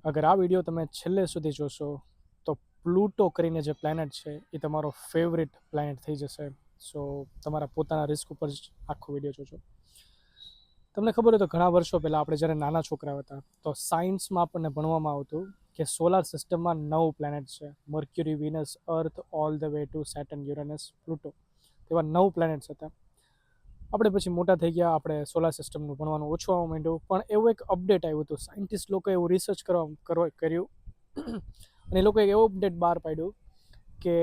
અગર આ વિડીયો તમે છેલ્લે સુધી જોશો તો પ્લુટો કરીને જે પ્લેનેટ છે એ તમારો ફેવરિટ પ્લેનેટ થઈ જશે. સો તમારા પોતાના રિસ્ક ઉપર જ આખો વિડીયો જોજો. તમને ખબર હોય તો ઘણા વર્ષો પહેલાં આપણે જ્યારે નાના છોકરા હતા તો સાયન્સમાં આપણને ભણવામાં આવતું કે સોલાર સિસ્ટમમાં 9 પ્લેનેટ છે. Mercury, Venus, Earth, all the way to Saturn, Uranus, Pluto. એવા 9 પ્લેનેટ્સ હતા. આપણે પછી મોટા થઈ ગયા, આપણે સોલાર સિસ્ટમનું ભણવાનું ઓછું આવવા માંડ્યું, પણ એવું એક અપડેટ આવ્યું હતું. સાયન્ટિસ્ટ લોકોએ એવું રિસર્ચ કર્યું અને એ લોકોએ એવો અપડેટ બહાર પાડ્યું કે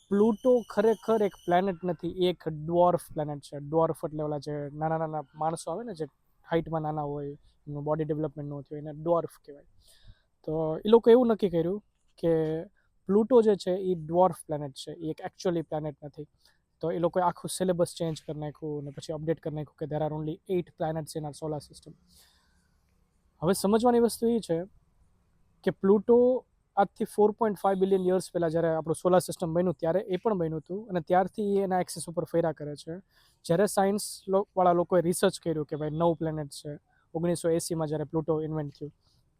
પ્લુટો ખરેખર એક પ્લેનેટ નથી, એક ડ્વોર્ફ પ્લેનેટ છે. ડ્વોર્ફ એટલે ઓલા જે નાના નાના માણસો આવે ને, જે હાઇટમાં નાના હોય, એમનું બોડી ડેવલપમેન્ટ ન થયું, એને ડ્વોર્ફ કહેવાય. તો એ લોકો એવું નક્કી કર્યું કે પ્લુટો જે છે એ ડ્વોર્ફ પ્લેનેટ છે, એ એક એકચ્યુઅલી પ્લેનેટ નથી. તો એ લોકોએ આખું સિલેબસ ચેન્જ કરી નાખ્યું અને પછી અપડેટ કરી નાખ્યું કે there are only 8 planets in our solar system. હવે સમજવાની વસ્તુ એ છે કે પ્લુટો આજથી 4.5 બિલિયન યર્સ પહેલાં જ્યારે આપણું સોલાર સિસ્ટમ બન્યું ત્યારે એ પણ બન્યું હતું અને ત્યારથી એના એક્સિસ ઉપર ફર્યા કરે છે. જ્યારે સાયન્સ વાળા લોકોએ રિસર્ચ કર્યું કે ભાઈ 9 પ્લેનેટ છે, 1980માં જ્યારે પ્લુટો ઇન્વેન્ટ થયું,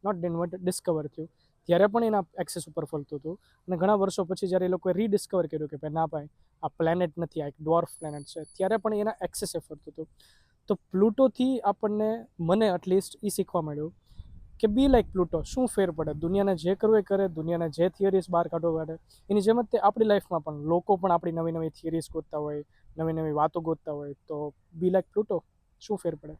નોટ ઇન્વેન્ટ, ડિસ્કવર થયું, ત્યારે પણ એના એક્સિસ ઉપર ફરતું હતું. અને ઘણા વર્ષો પછી જ્યારે એ લોકોએ રીડિસ્કવર કર્યું કે ભાઈ ના ભાઈ આ પ્લેનેટ નથી, આ એક ડ્વોર્ફ પ્લેનેટ છે, ત્યારે પણ એના એક્સિસે ફરતું હતું. તો પ્લુટોથી આપણને, મને એટલીસ્ટ એ શીખવા મળ્યું કે બી લાઈક પ્લુટો. શું ફેર પડે? દુનિયાને જે કરવું એ કરે, દુનિયાને જે થિયરીઝ બહાર કાઢવો કાઢે. એની જેમ જ તે આપણી લાઈફમાં પણ લોકો પણ આપણી નવી નવી થિયરીઝ ગોતતા હોય, નવી નવી વાતો ગોતતા હોય. તો બી લાઈક પ્લુટો, શું ફેર પડે?